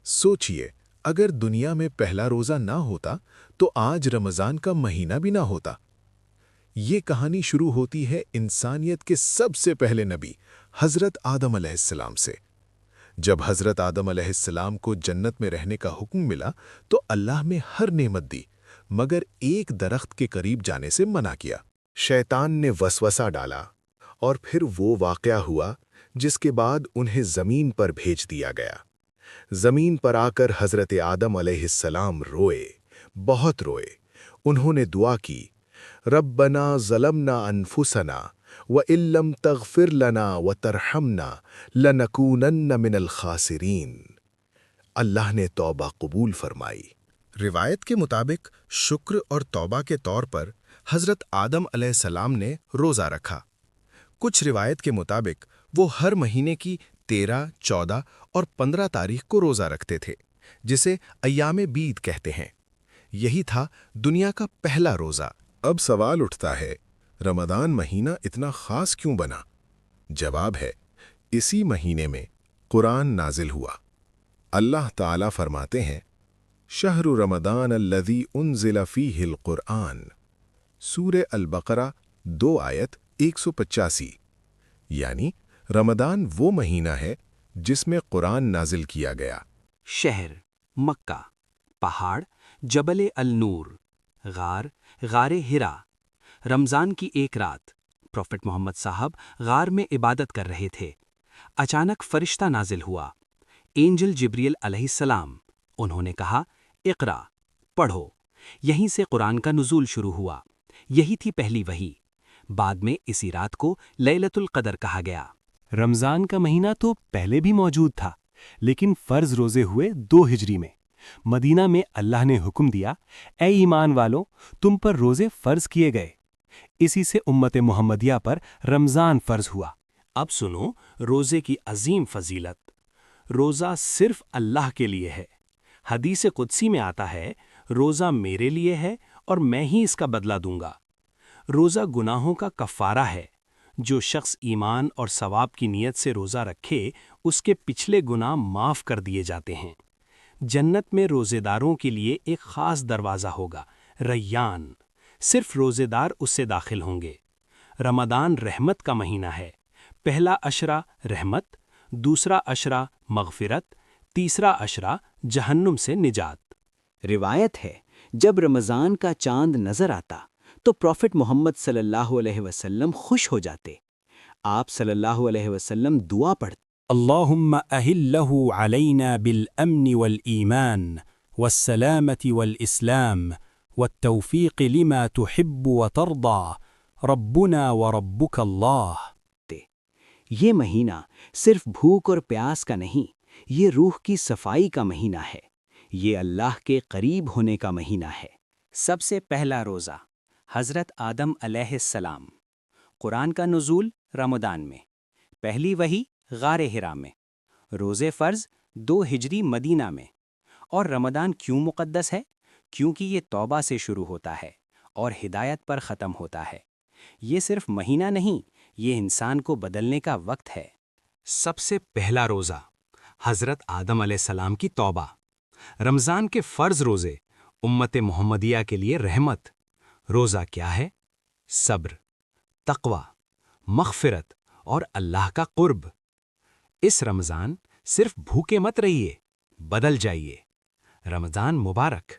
سوچئے، اگر دنیا میں پہلا روزہ نہ ہوتا تو آج رمضان کا مہینہ بھی نہ ہوتا۔ یہ کہانی شروع ہوتی ہے انسانیت کے سب سے پہلے نبی حضرت آدم علیہ السلام سے۔ جب حضرت آدم علیہ السلام کو جنت میں رہنے کا حکم ملا تو اللہ نے ہر نعمت دی، مگر ایک درخت کے قریب جانے سے منع کیا۔ شیطان نے وسوسہ ڈالا اور پھر وہ واقعہ ہوا جس کے بعد انہیں زمین پر بھیج دیا گیا۔ زمین پر آ کر حضرت آدم علیہ السلام روئے، بہت روئے۔ انہوں نے دعا کی، ربنا ظلمنا انفسنا وَإِن لَّمْ تَغْفِرْ لَنَا وَتَرْحَمْنَا لَنَكُونَنَّ مِنَ الْخَاسِرِينَ۔ اللہ نے توبہ قبول فرمائی۔ روایت کے مطابق شکر اور توبہ کے طور پر حضرت آدم علیہ السلام نے روزہ رکھا۔ کچھ روایت کے مطابق وہ ہر مہینے کی 13، 14 اور 15 تاریخ کو روزہ رکھتے تھے، جسے ایام بیض کہتے ہیں۔ یہی تھا دنیا کا پہلا روزہ۔ اب سوال اٹھتا ہے، رمضان مہینہ اتنا خاص کیوں بنا؟ جواب ہے، اسی مہینے میں قرآن نازل ہوا۔ اللہ تعالیٰ فرماتے ہیں، شہر رمضان الذی انزل فیہ القرآن، سورہ البقرہ 2 آیت 185، یعنی رمضان وہ مہینہ ہے جس میں قرآن نازل کیا گیا۔ شہر مکہ، پہاڑ جبل النور، غار ہرا۔ رمضان کی ایک رات پروفٹ محمد صاحب غار میں عبادت کر رہے تھے۔ اچانک فرشتہ نازل ہوا، اینجل جبریل علیہ السلام۔ انہوں نے کہا، اقرا، پڑھو۔ یہیں سے قرآن کا نزول شروع ہوا۔ یہی تھی پہلی وحی۔ بعد میں اسی رات کو لیلۃ القدر کہا گیا۔ رمضان کا مہینہ تو پہلے بھی موجود تھا، لیکن فرض روزے ہوئے 2 ہجری میں۔ مدینہ میں اللہ نے حکم دیا، اے ایمان والو، تم پر روزے فرض کیے گئے۔ اسی سے امت محمدیہ پر رمضان فرض ہوا۔ اب سنو روزے کی عظیم فضیلت۔ روزہ صرف اللہ کے لیے ہے۔ حدیث قدسی میں آتا ہے، روزہ میرے لیے ہے اور میں ہی اس کا بدلہ دوں گا۔ روزہ گناہوں کا کفارہ ہے۔ جو شخص ایمان اور ثواب کی نیت سے روزہ رکھے، اس کے پچھلے گناہ معاف کر دیے جاتے ہیں۔ جنت میں روزے داروں کے لیے ایک خاص دروازہ ہوگا، ریان۔ صرف روزے دار اس سے داخل ہوں گے۔ رمضان رحمت کا مہینہ ہے۔ پہلا عشرہ رحمت، دوسرا عشرہ مغفرت، تیسرا عشرہ جہنم سے نجات۔ روایت ہے، جب رمضان کا چاند نظر آتا تو پروفٹ محمد صلی اللہ علیہ وسلم خوش ہو جاتے۔ آپ صلی اللہ علیہ وسلم دعا پڑھتے، اللہم اہلہ علینا بالامن والایمان والسلامت والاسلام والتوفیق لما تحب وترضى ربنا وربک اللہ۔ یہ مہینہ صرف بھوک اور پیاس کا نہیں، یہ روح کی صفائی کا مہینہ ہے۔ یہ اللہ کے قریب ہونے کا مہینہ ہے۔ سب سے پہلا روزہ حضرت آدم علیہ السلام۔ قرآن کا نزول رمضان میں، پہلی وحی غار ہرا میں، روزے فرض 2 ہجری مدینہ میں۔ اور رمضان کیوں مقدس ہے؟ کیونکہ یہ توبہ سے شروع ہوتا ہے اور ہدایت پر ختم ہوتا ہے۔ یہ صرف مہینہ نہیں، یہ انسان کو بدلنے کا وقت ہے۔ سب سے پہلا روزہ حضرت آدم علیہ السلام کی توبہ۔ رمضان کے فرض روزے امت محمدیہ کے لیے رحمت۔ روزہ کیا ہے؟ صبر، تقوی، مغفرت اور اللہ کا قرب۔ اس رمضان صرف بھوکے مت رہیے، بدل جائیے۔ رمضان مبارک۔